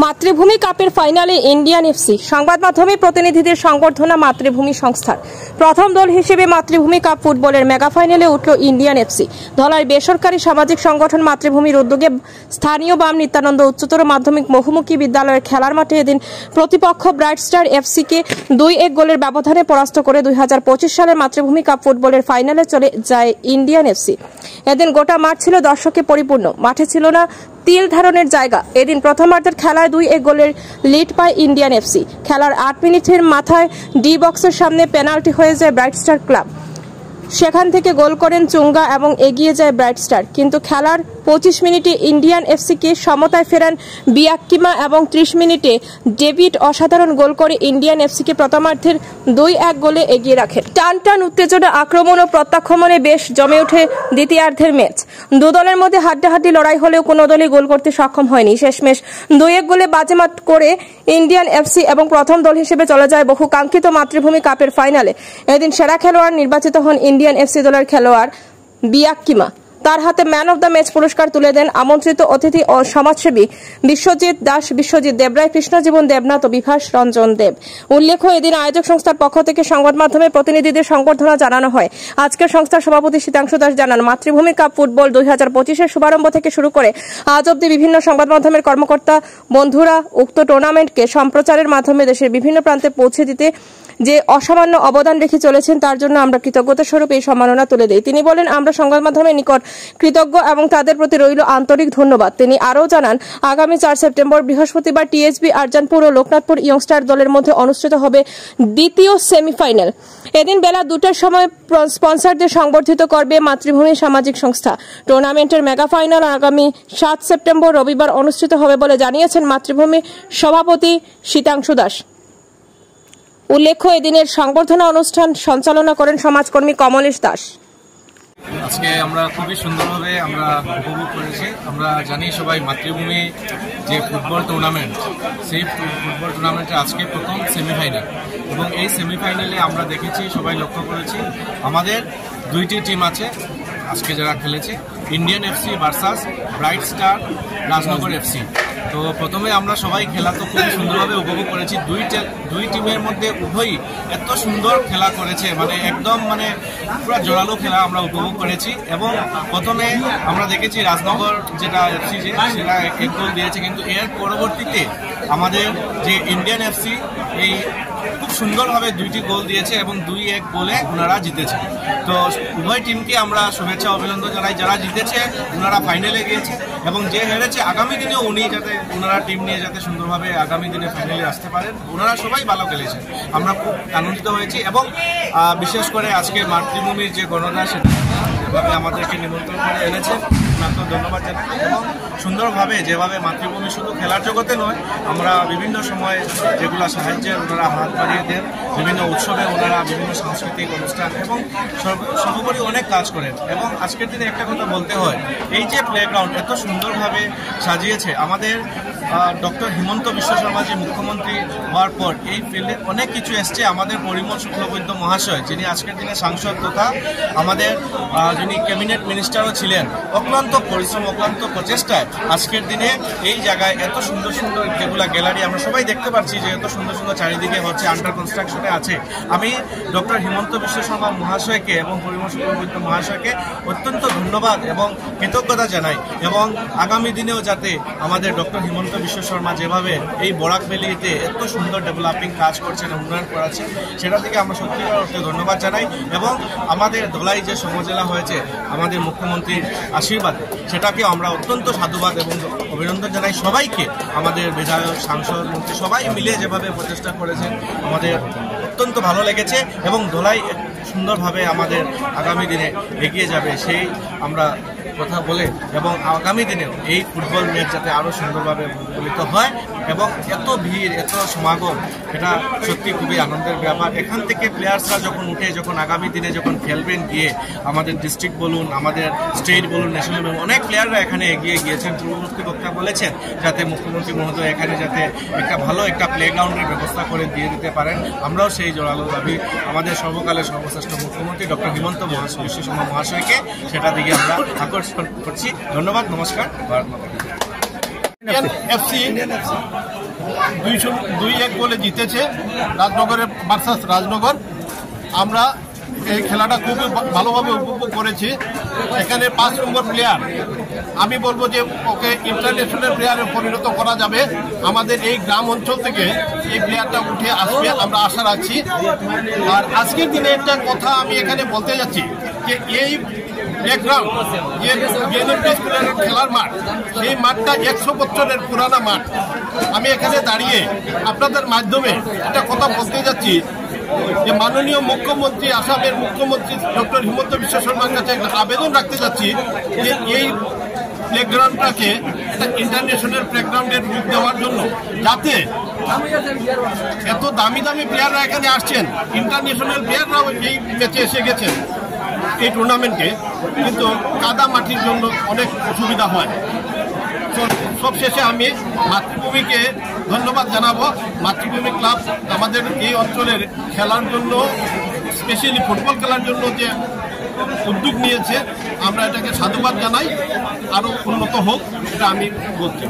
মাতৃভূমি কাপের ফাইনালে ইন্ডিয়ান এফসি। সংবাদ মাধ্যমে প্রতিনিধিদের সংবর্ধনা মাতৃভূমি সংস্থার। প্রথম দল হিসেবে মাতৃভূমি কাপ ফুটবলের মেগা ফাইনালে উঠল ইন্ডিয়ান এফসি। ধলাই বেসরকারি সামাজিক সংগঠন মাতৃভূমির উদ্যোগে স্থানীয় বাম নিত্যানন্দ উচ্চতর মাধ্যমিক বহুমুখী বিদ্যালয়ের খেলার মাঠে এদিন প্রতিপক্ষ ব্রাইট স্টার এফসিকে 2-1 গোলের ব্যবধানে পরাস্ত করে 2025 সালের মাতৃভূমি কাপ ফুটবলের ফাইনালে চলে যায় ইন্ডিয়ান এফসি। এদিন গোটা মাঠ ছিল দর্শকে পরিপূর্ণ, মাঠে ছিল না তিল ধারণের জায়গা। এদিন প্রথমার্ধের খেলায় 2-1 গোলের লিড পায় ইন্ডিয়ান এফসি। খেলার 8 মিনিটের মাথায় ডি বক্সের সামনে পেনাল্টি হয়ে যায় ব্রাইট স্টার ক্লাব। সেখান থেকে গোল করেন চুঙ্গা এবং এগিয়ে যায় ব্রাইট স্টার। কিন্তু খেলার 25 মিনিটে ইন্ডিয়ান এফসিকে সমতায় ফেরান বিয়াক্কিমা এবং 30 মিনিটে ডেভিড অসাধারণ গোল করে ইন্ডিয়ান এফসিকে প্রথমার্ধের 2-1 গোলে এগিয়ে রাখেন। টান টান উত্তেজনা, আক্রমণ ও প্রত্যাক্রমণে বেশ জমে ওঠে দ্বিতীয়ার্ধের ম্যাচ। দু দলের মধ্যে হাড্ডাহাড্ডি লড়াই হলেও কোনো দলই গোল করতে সক্ষম হয়নি। শেষমেশ 2-1 গোলে বাজেমাত করে ইন্ডিয়ান এফসি এবং প্রথম দল হিসেবে চলে যায় বহু কাঙ্ক্ষিত মাতৃভূমি কাপের ফাইনালে। এদিন সেরা খেলোয়াড় নির্বাচিত হন ইন্ডিয়ান এফসি দলের খেলোয়াড় বিয়াক্কিমা। তার হাতে ম্যান অব দ্য ম্যাচ পুরস্কার তুলে দেন আমন্ত্রিত অতিথি ও সমাজসেবী বিশ্বজিৎ দাস, বিশ্বজিৎ দেবরায়, কৃষ্ণজীবন দেবনাথ ও বিভাস রঞ্জন দেব। উল্লেখ্য, এদিন আয়োজক সংস্থার পক্ষ থেকে সংবাদ মাধ্যমে প্রতিনিধিদের সংবর্ধনা জানানো হয়। আজকের সংস্থার সভাপতি শীতাংশু দাস জানান, মাতৃভূমি কাপ ফুটবল 2025-এর শুভারম্ভ থেকে শুরু করে আজ অব্দি বিভিন্ন সংবাদ মাধ্যমের কর্মকর্তা বন্ধুরা উক্ত টুর্নামেন্টকে সম্প্রচারের মাধ্যমে দেশের বিভিন্ন প্রান্তে পৌঁছে দিতে যে অসামান্য অবদান রেখে চলেছেন তার জন্য আমরা কৃতজ্ঞতা স্বরূপ এই সম্মাননা তুলে দিই। তিনি বলেন, আমরা সংবাদ মাধ্যমের নিকট কৃতজ্ঞ এবং তাদের প্রতি রইল আন্তরিক ধন্যবাদ। তিনি আরও জানান, আগামী 4 সেপ্টেম্বর বৃহস্পতিবার টিএসবি আরজানপুর ও লোকনাথপুর ইয়ংস্টার দলের মধ্যে অনুষ্ঠিত হবে দ্বিতীয় সেমিফাইনাল। এদিন বেলা 2টার সময় স্পন্সরদের সংবর্ধিত করবে মাতৃভূমি সামাজিক সংস্থা। টুর্নামেন্টের মেগা ফাইনাল আগামী 7 সেপ্টেম্বর রবিবার অনুষ্ঠিত হবে বলে জানিয়েছেন মাতৃভূমি সভাপতি শীতাংশু দাস। উল্লেখ্য, এদিনের সংবর্ধনা অনুষ্ঠান সঞ্চালনা করেন সমাজকর্মী কমলেশ দাস। আজকে আমরা খুবই সুন্দরভাবে আমরা উপভোগ করেছি। আমরা জানি সবাই মাতৃভূমি যে ফুটবল টুর্নামেন্ট, সেই ফুটবল টুর্নামেন্টে আজকে প্রথম সেমিফাইনাল, এবং এই সেমিফাইনালে আমরা দেখেছি, সবাই লক্ষ্য করেছি, আমাদের 2টি টিম আছে আজকে যারা খেলেছে, Indian FC versus bright star Rajnagar FC. তো প্রথমে আমরা সবাই খেলা তো খুবই সুন্দরভাবে উপভোগ করেছি। দুই টিমের মধ্যে উভয়ই এত সুন্দর খেলা করেছে, মানে একদম পুরো জোরালো খেলা আমরা উপভোগ করেছি। এবং প্রথমে আমরা দেখেছি রাজনগর যেটা এফসি সেটা 1 গোল দিয়েছে, কিন্তু এর পরবর্তীতে আমাদের যে ইন্ডিয়ান এফসি এই খুব সুন্দরভাবে 2টি গোল দিয়েছে এবং 2-1 গোলে ওনারা জিতেছে। তো উভয় টিমকে আমরা শুভেচ্ছা অভিনন্দন জানাই। যারা জিতেছে ওনারা ফাইনালে গিয়েছে, এবং যে হেরেছে আগামী দিনেও ওনারা টিম নিয়ে যাতে সুন্দরভাবে আগামী দিনে ফাইনালে আসতে পারেন। ওনারা সবাই ভালো খেলেছে, আমরা খুব আনন্দিত হয়েছি। এবং বিশেষ করে আজকে মাতৃভূমির যে গণনা সেভাবে আমাদেরকে নিমন্ত্রণ করে এনেছে, আপনাকে ধন্যবাদ জানাই। এবং সুন্দরভাবে যেভাবে মাতৃভূমি শুধু খেলার জগতে নয়, আমরা বিভিন্ন সময় যেগুলো সাহায্যের ওনারা হাত বাড়িয়ে দেন, বিভিন্ন উৎসবে ওনারা বিভিন্ন সাংস্কৃতিক অনুষ্ঠান এবং সর্বোপরি অনেক কাজ করেন। এবং আজকের দিনে একটা কথা বলতে হয়, এই যে প্লেগ্রাউন্ড এত সুন্দরভাবে সাজিয়েছে, আমাদের ডক্টর হিমন্ত বিশ্ব শর্মা যে মুখ্যমন্ত্রী হওয়ার পর এই ফিল্ডে অনেক কিছু এসছে। আমাদের পরিমল শুক্লবৈদ্য মহাশয়, যিনি আজকের দিনে সাংসদ তথা আমাদের যিনি ক্যাবিনেট মিনিস্টারও ছিলেন, অক্লান্ত পরিশ্রম, অক্লান্ত প্রচেষ্টায় আজকের দিনে এই জায়গায় এত সুন্দর সুন্দর যেগুলো গ্যালারি আমরা সবাই দেখতে পাচ্ছি যে এত সুন্দর সুন্দর চারিদিকে হচ্ছে, আন্ডার কনস্ট্রাকশনে আছে। আমি ডক্টর হিমন্ত বিশ্ব শর্মা মহাশয়কে এবং পরিমল শুক্লবৈদ্য মহাশয়কে অত্যন্ত ধন্যবাদ এবং কৃতজ্ঞতা জানাই। এবং আগামী দিনেও যাতে আমাদের ডক্টর হিমন্ত বিশ্ব শর্মা যেভাবে এই বরাক ভ্যালিতে এত সুন্দর ডেভেলপিং কাজ করছেন, উন্নয়ন করাচ্ছেন, সেটা থেকে আমরা সত্যিকার অর্থে ধন্যবাদ জানাই। এবং আমাদের ধলাই যে সমজেলা হয়েছে আমাদের মুখ্যমন্ত্রীর আশীর্বাদ, সেটাকে আমরা অত্যন্ত সাধুবাদ এবং অভিনন্দন জানাই সবাইকে। আমাদের বিধায়ক, সাংসদ, মন্ত্রী সবাই মিলে যেভাবে প্রচেষ্টা করেছেন আমাদের অত্যন্ত ভালো লেগেছে। এবং ধলাই সুন্দরভাবে আমাদের আগামী দিনে এগিয়ে যাবে সেই আমরা কথা বলে, এবং আগামী দিনেও এই ফুটবল ম্যাচ যাতে আরও সুন্দরভাবে পরিচালিত হয় এবং এত ভিড়, এত সমাগম, এটা সত্যি খুবই আনন্দের ব্যাপার। এখান থেকে প্লেয়ার্সরা যখন উঠে, যখন আগামী দিনে যখন খেলবেন গিয়ে, আমাদের ডিস্ট্রিক্ট বলুন, আমাদের স্টেট বলুন, ন্যাশনাল বলুন, অনেক প্লেয়াররা এখানে এগিয়ে গিয়েছেন। পূর্ববর্তী বক্তা বলেছেন যাতে মুখ্যমন্ত্রী মহোদয় এখানে যাতে একটা ভালো একটা প্লেগ্রাউন্ডের ব্যবস্থা করে দিয়ে দিতে পারেন। আমরাও সেই জোরালো দাবি আমাদের সর্বকালের সর্বশ্রেষ্ঠ মুখ্যমন্ত্রী ডক্টর হিমন্ত বিশ্ব শর্মা মহাশয়কে সেটা দিকে আমরা আকর্ষণ করছি। ধন্যবাদ, নমস্কার, ভারত মাতা। এফসি 2-1 গোলে জিতেছে রাজনগরের ভার্সাস রাজনগর। আমরা এই খেলাটা খুব ভালোভাবে উপভোগ করেছি। এখানে 5 নম্বর প্লেয়ার, আমি বলবো যে ওকে ইন্টারন্যাশনাল প্লেয়ারে পরিণত করা যাবে। আমাদের এই গ্রাম অঞ্চল থেকে এই প্লেয়ারটা উঠে আসবে, আমরা আশা রাখছি। আর আজকের দিনে একটা কথা আমি এখানে বলতে যাচ্ছি যে এই ব্যাকগ্রাউন্ড যে বিএনএফসি স্কুলের খেলার মাঠ, সেই মাঠটা 100 বছরের পুরানা মাঠ। আমি এখানে দাঁড়িয়ে আপনাদের মাধ্যমে একটা কথা বলতে যাচ্ছি যে মাননীয় মুখ্যমন্ত্রী, আসামের মুখ্যমন্ত্রী ডক্টর হিমন্ত বিশ্ব শর্মার কাছে একটা আবেদন রাখতে যাচ্ছি যে এই প্লেগ্রাউন্ডটাকে একটা ইন্টারন্যাশনাল প্লেগ্রাউন্ডের রূপ দেওয়ার জন্য, যাতে এত দামি দামি প্লেয়াররা এখানে আসছেন, ইন্টারন্যাশনাল প্লেয়াররাও এই ম্যাচে এসে গেছেন এই টুর্নামেন্টে, কিন্তু কাদা মাটির জন্য অনেক অসুবিধা হয়। সবশেষে আমি মাতৃভূমিকে ধন্যবাদ জানাবো। মাতৃভূমি ক্লাব আমাদের এই অঞ্চলের খেলার জন্য, স্পেশালি ফুটবল খেলার জন্য যে উদ্যোগ নিয়েছে, আমরা এটাকে সাধুবাদ জানাই। আরও উন্নত হোক, এটা আমি বলছি।